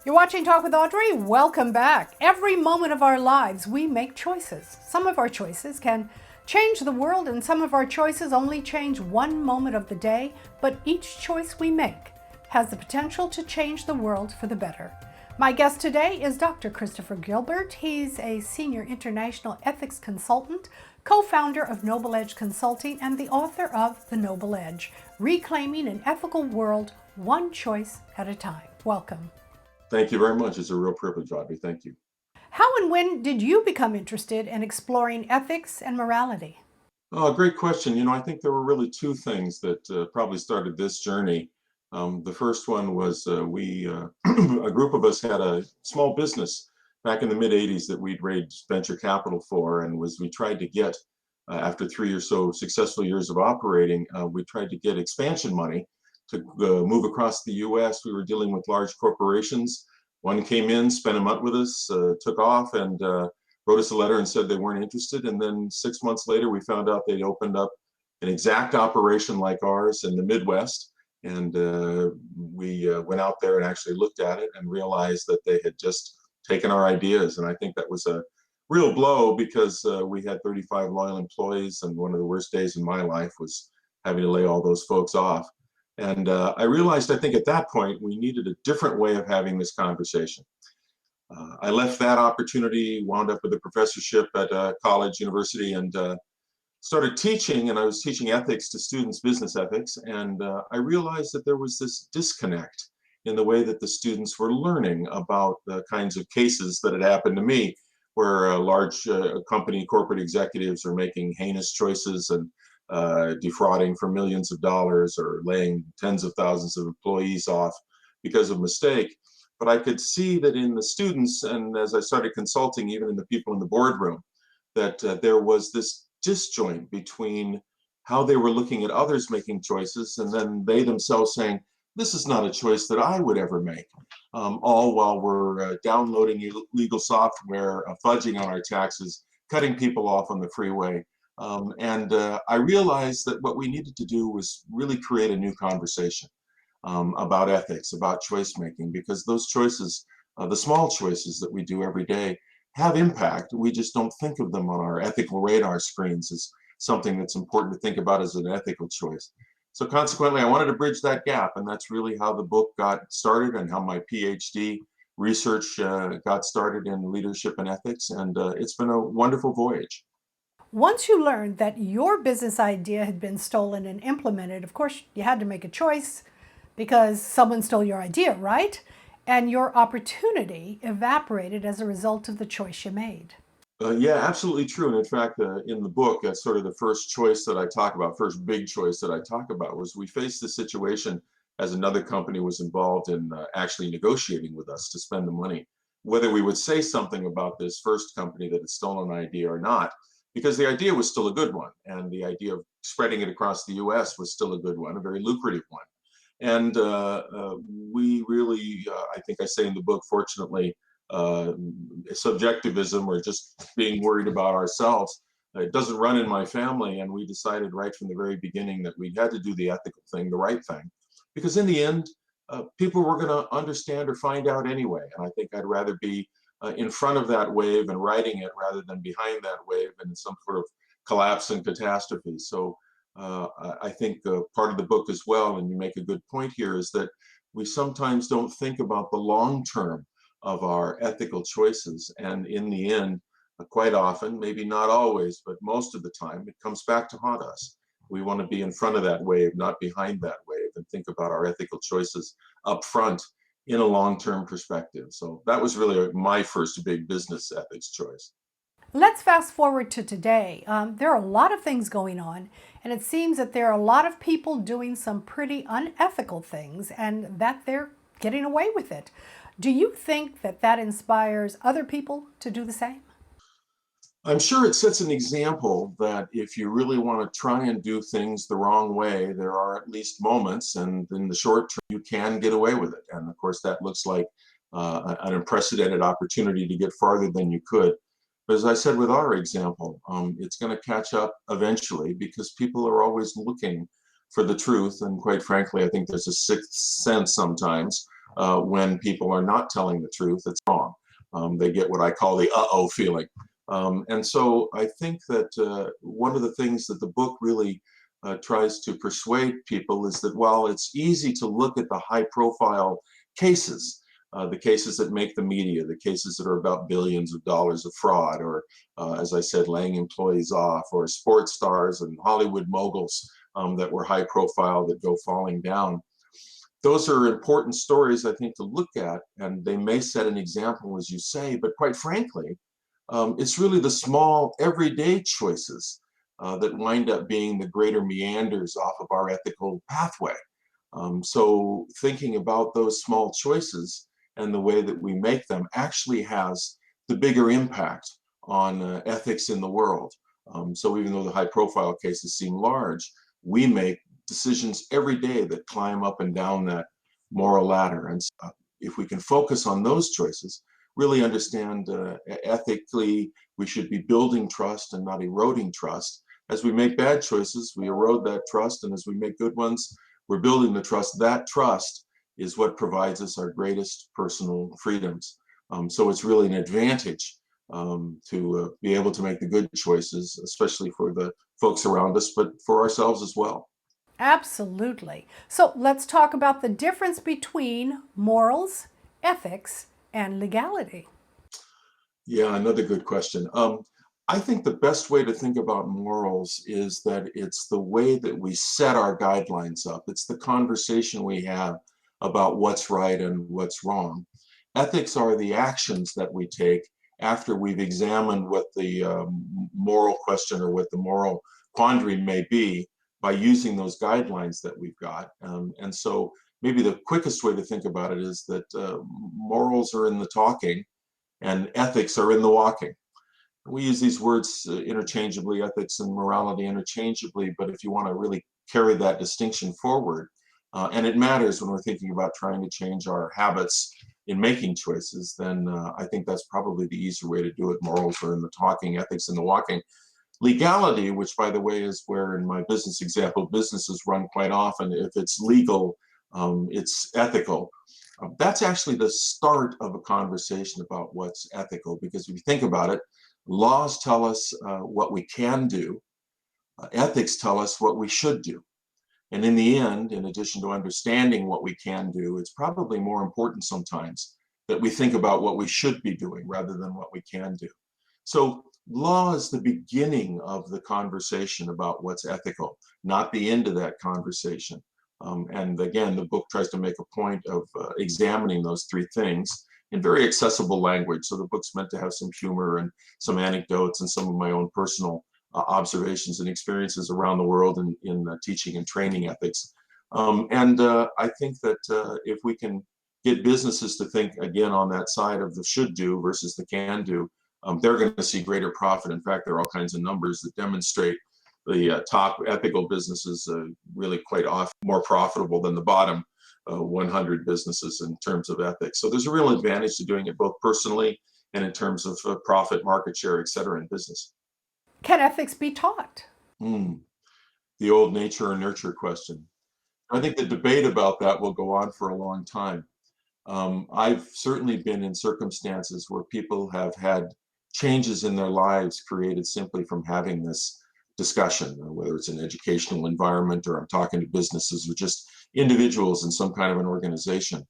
You're watching Talk with Audrey. Welcome back. Every moment of our lives, we make choices. Some of our choices can change the world, and some of our choices only change one moment of the day. But each choice we make has the potential to change the world for the better. My guest today is Dr. Christopher Gilbert. He's a senior international ethics consultant, co-founder of Noble Edge Consulting, and the author of The Noble Edge, Reclaiming an Ethical World, One Choice at a Time. Welcome. Thank you very much. It's a real privilege, Audrey. Thank you. How and when did you become interested in exploring ethics and morality? Oh, great question. I think there were really two things that probably started this journey. The first one was a group of us had a small business back in the mid 80s that we'd raised venture capital for, and we tried to get, after 3 or so successful years of operating, we tried to get expansion money to move across the US. We were dealing with large corporations. One came in, spent a month with us, took off, and wrote us a letter and said they weren't interested. And then 6 months later, we found out they'd opened up an exact operation like ours in the Midwest. And we went out there and actually looked at it and realized that they had just taken our ideas. And I think that was a real blow because we had 35 loyal employees, and one of the worst days in my life was having to lay all those folks off. And I realized, I think at that point, we needed a different way of having this conversation. I left that opportunity, wound up with a professorship at a college, university, and started teaching. And I was teaching ethics to students, business ethics. And I realized that there was this disconnect in the way that the students were learning about the kinds of cases that had happened to me, where large company corporate executives are making heinous choices and defrauding for millions of dollars or laying tens of thousands of employees off because of mistake. But I could see that in the students, and as I started consulting, even in the people in the boardroom, that there was this disjoint between how they were looking at others making choices and then they themselves saying, this is not a choice that I would ever make, all while we're downloading illegal software, fudging on our taxes, cutting people off on the freeway. And I realized that what we needed to do was really create a new conversation about ethics, about choice making, because those choices, the small choices that we do every day, have impact. We just don't think of them on our ethical radar screens as something that's important to think about as an ethical choice. So consequently, I wanted to bridge that gap, and that's really how the book got started and how my PhD research got started in leadership and ethics, and it's been a wonderful voyage. Once you learned that your business idea had been stolen and implemented, of course, you had to make a choice because someone stole your idea, right? And your opportunity evaporated as a result of the choice you made. Yeah, absolutely true. And in fact, in the book, that's sort of the first choice that I talk about, first big choice that I talk about was we faced the situation as another company was involved in actually negotiating with us to spend the money, whether we would say something about this first company that had stolen an idea or not, because the idea was still a good one. And the idea of spreading it across the US was still a good one, a very lucrative one. And we really, I think I say in the book, fortunately, uh, subjectivism or just being worried about ourselves. It doesn't run in my family, and we decided right from the very beginning that we had to do the ethical thing, the right thing, because in the end, people were going to understand or find out anyway. And I think I'd rather be in front of that wave and riding it rather than behind that wave and some sort of collapse and catastrophe. So I think part of the book as well, and you make a good point here, is that we sometimes don't think about the long term of our ethical choices. And in the end, quite often, maybe not always, but most of the time, it comes back to haunt us. We want to be in front of that wave, not behind that wave, and think about our ethical choices up front in a long-term perspective. So that was really my first big business ethics choice. Let's fast forward to today. There are a lot of things going on, and it seems that there are a lot of people doing some pretty unethical things and that they're getting away with it. Do you think that that inspires other people to do the same? I'm sure it sets an example that if you really want to try and do things the wrong way, there are at least moments, and in the short term, you can get away with it. And of course, that looks like an unprecedented opportunity to get farther than you could. But as I said with our example, it's going to catch up eventually because people are always looking for the truth. And quite frankly, I think there's a sixth sense sometimes when people are not telling the truth. It's wrong. They get what I call the uh-oh feeling. And so I think that one of the things that the book really tries to persuade people is that while it's easy to look at the high profile cases, the cases that make the media, the cases that are about billions of dollars of fraud, or as I said, laying employees off, or sports stars and Hollywood moguls that were high profile that go falling down. Those are important stories, I think, to look at, and they may set an example, as you say, but quite frankly, it's really the small, everyday choices that wind up being the greater meanders off of our ethical pathway. So thinking about those small choices and the way that we make them actually has the bigger impact on ethics in the world. So even though the high profile cases seem large, we make decisions every day that climb up and down that moral ladder. And if we can focus on those choices, really understand ethically, we should be building trust and not eroding trust. As we make bad choices, we erode that trust. And as we make good ones, we're building the trust. That trust is what provides us our greatest personal freedoms. So it's really an advantage to be able to make the good choices, especially for the folks around us, but for ourselves as well. Absolutely. So let's talk about the difference between morals, ethics, and legality. Yeah, another good question. I think the best way to think about morals is that it's the way that we set our guidelines up. It's the conversation we have about what's right and what's wrong. Ethics are the actions that we take after we've examined what the moral question or what the moral quandary may be by using those guidelines that we've got. And so maybe the quickest way to think about it is that morals are in the talking and ethics are in the walking. We use these words interchangeably, ethics and morality interchangeably, but if you want to really carry that distinction forward, and it matters when we're thinking about trying to change our habits in making choices, then I think that's probably the easier way to do it. Morals are in the talking, ethics in the walking. Legality, which by the way is where in my business example, businesses run quite often. If it's legal, it's ethical. That's actually the start of a conversation about what's ethical, because if you think about it, laws tell us what we can do, ethics tell us what we should do. And in the end, in addition to understanding what we can do, it's probably more important sometimes that we think about what we should be doing rather than what we can do. So law is the beginning of the conversation about what's ethical, not the end of that conversation. And again, the book tries to make a point of examining those three things in very accessible language. So the book's meant to have some humor and some anecdotes and some of my own personal observations and experiences around the world in teaching and training ethics. I think that if we can get businesses to think again on that side of the should do versus the can do, they're going to see greater profit. In fact, there are all kinds of numbers that demonstrate the top ethical businesses really quite often more profitable than the bottom 100 businesses in terms of ethics. So there's a real advantage to doing it both personally and in terms of profit, market share, et cetera, in business. Can ethics be taught? Mm, the old nature or nurture question. I think the debate about that will go on for a long time. I've certainly been in circumstances where people have had changes in their lives created simply from having this discussion, whether it's an educational environment or I'm talking to businesses or just individuals in some kind of an organization.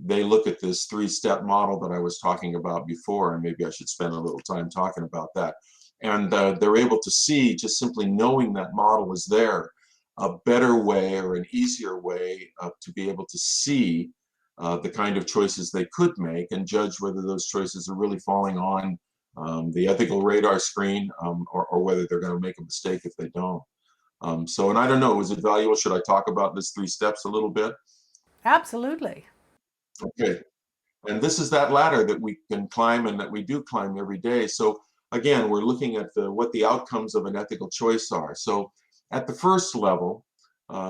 They look at this three-step model that I was talking about before, and maybe I should spend a little time talking about that. And they're able to see, just simply knowing that model is there, a better way or an easier way to be able to see the kind of choices they could make and judge whether those choices are really falling on the ethical radar screen or whether they're going to make a mistake if they don't. And I don't know, is it valuable? Should I talk about this three steps a little bit? Absolutely. Okay. And this is that ladder that we can climb and that we do climb every day. So again, we're looking at what the outcomes of an ethical choice are. So at the first level,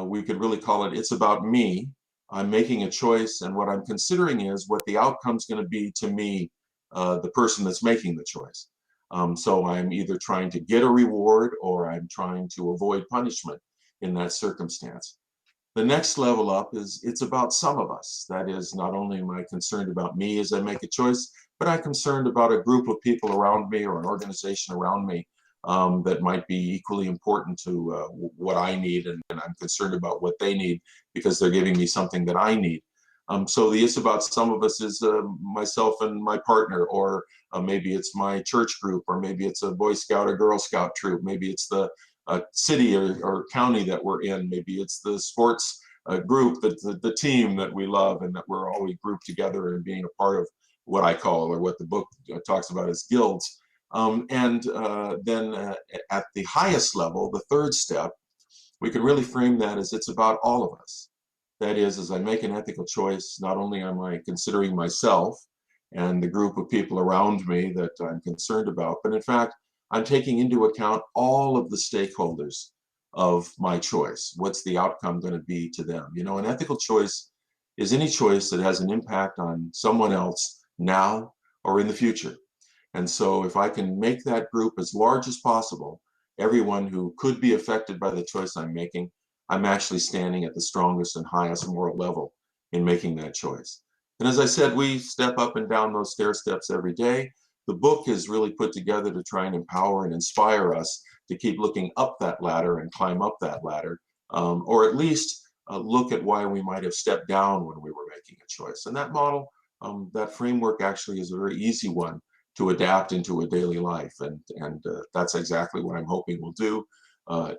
we could really call it, it's about me. I'm making a choice, and what I'm considering is what the outcome's going to be to me, the person that's making the choice. So I'm either trying to get a reward or I'm trying to avoid punishment. in that circumstance. The next level up is it's about some of us. That is, not only am I concerned about me as I make a choice, but I'm concerned about a group of people around me or an organization around me that might be equally important to what I need, and I'm concerned about what they need because they're giving me something that I need. So the it's about some of us is myself and my partner, or maybe it's my church group, or maybe it's a Boy Scout or Girl Scout troop, maybe it's the city or county that we're in, maybe it's the sports group, the team that we love and that we're always grouped together and being a part of what I call, or what the book talks about as guilds. Then at the highest level, the third step, we can really frame that as it's about all of us. That is, as I make an ethical choice, not only am I considering myself and the group of people around me that I'm concerned about, but in fact, I'm taking into account all of the stakeholders of my choice. What's the outcome going to be to them? You know, an ethical choice is any choice that has an impact on someone else now or in the future. And so if I can make that group as large as possible, everyone who could be affected by the choice I'm making, I'm actually standing at the strongest and highest moral level in making that choice. And as I said, we step up and down those stair steps every day. The book is really put together to try and empower and inspire us to keep looking up that ladder and climb up that ladder, or at least look at why we might have stepped down when we were making a choice. And that model, that framework actually is a very easy one to adapt into a daily life. And that's exactly what I'm hoping we'll do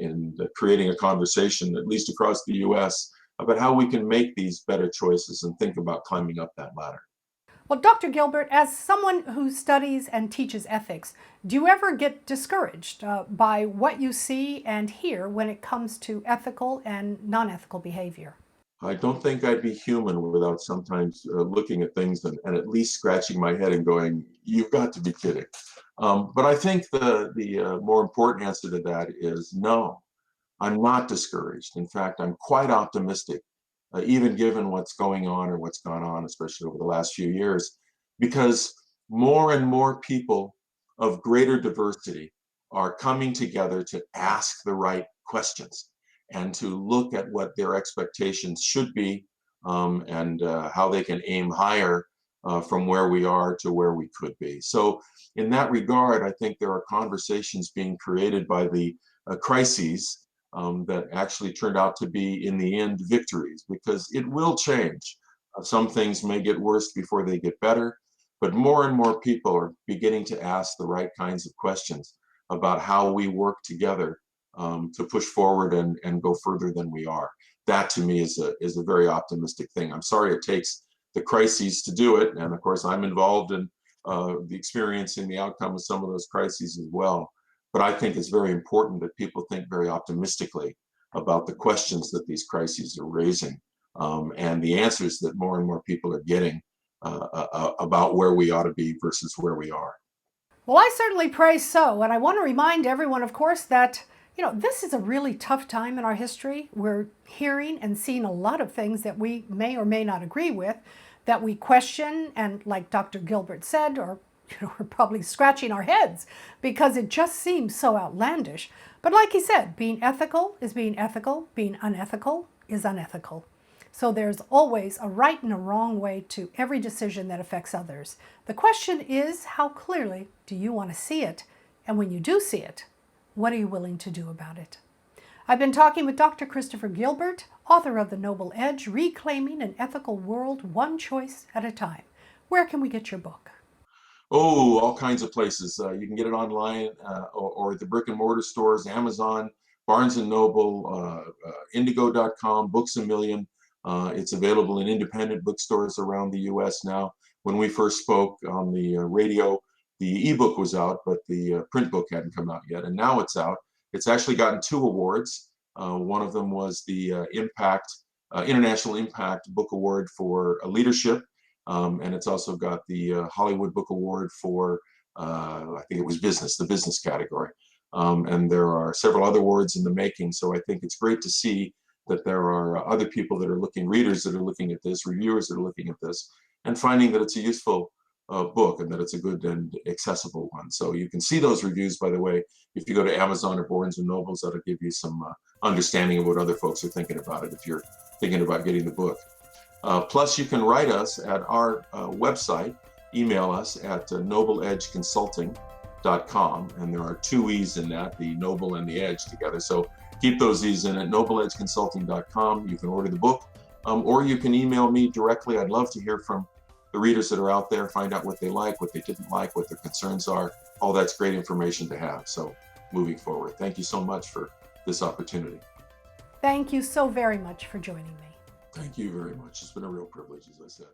in creating a conversation, at least across the US, about how we can make these better choices and think about climbing up that ladder. Well, Dr. Gilbert, as someone who studies and teaches ethics, do you ever get discouraged by what you see and hear when it comes to ethical and non ethical behavior? I don't think I'd be human without sometimes looking at things and at least scratching my head and going, "You've got to be kidding." But I think the more important answer to that is no. I'm not discouraged. In fact, I'm quite optimistic, even given what's going on or what's gone on, especially over the last few years, because more and more people of greater diversity are coming together to ask the right questions and to look at what their expectations should be, and how they can aim higher from where we are to where we could be. So, in that regard, I think there are conversations being created by the crises that actually turned out to be, in the end, victories, because it will change. Some things may get worse before they get better, but more and more people are beginning to ask the right kinds of questions about how we work together to push forward and go further than we are. That to me is a very optimistic thing. I'm sorry it takes the crises to do it, and of course I'm involved in the experiencing the outcome of some of those crises as well. But I think it's very important that people think very optimistically about the questions that these crises are raising, and the answers that more and more people are getting about where we ought to be versus where we are. Well, I certainly pray so. And I want to remind everyone, of course, that, this is a really tough time in our history. We're hearing and seeing a lot of things that we may or may not agree with, that we question, and like Dr. Gilbert said, or we're probably scratching our heads because it just seems so outlandish. But like he said, being ethical is being ethical, being unethical is unethical. So there's always a right and a wrong way to every decision that affects others. The question is, how clearly do you want to see it? And when you do see it, what are you willing to do about it? I've been talking with Dr. Christopher Gilbert, author of The Noble Edge, Reclaiming an Ethical World One Choice at a Time. Where can we get your book? Oh, all kinds of places. You can get it online, or the brick and mortar stores, Amazon, Barnes and Noble, Indigo.com, Books a Million. It's available in independent bookstores around the US now. When we first spoke on the radio, the ebook was out, but the print book hadn't come out yet. And now it's out. It's actually gotten 2 awards. One of them was the International Impact Book Award for Leadership. And it's also got the Hollywood Book Award for, I think it was business, the business category. And there are several other awards in the making. So I think it's great to see that there are other people that are looking, readers that are looking at this, reviewers that are looking at this, and finding that it's a useful book, and that it's a good and accessible one. So you can see those reviews, by the way, if you go to Amazon or Barnes and Nobles. That'll give you some understanding of what other folks are thinking about it if you're thinking about getting the book. Plus, you can write us at our website, email us at nobleedgeconsulting.com, and there are two E's in that, the noble and the edge together. So keep those E's in at nobleedgeconsulting.com. You can order the book, or you can email me directly. I'd love to hear from the readers that are out there, find out what they like, what they didn't like, what their concerns are. All that's great information to have. So moving forward, thank you so much for this opportunity. Thank you so very much for joining me. Thank you very much. It's been a real privilege, as I said.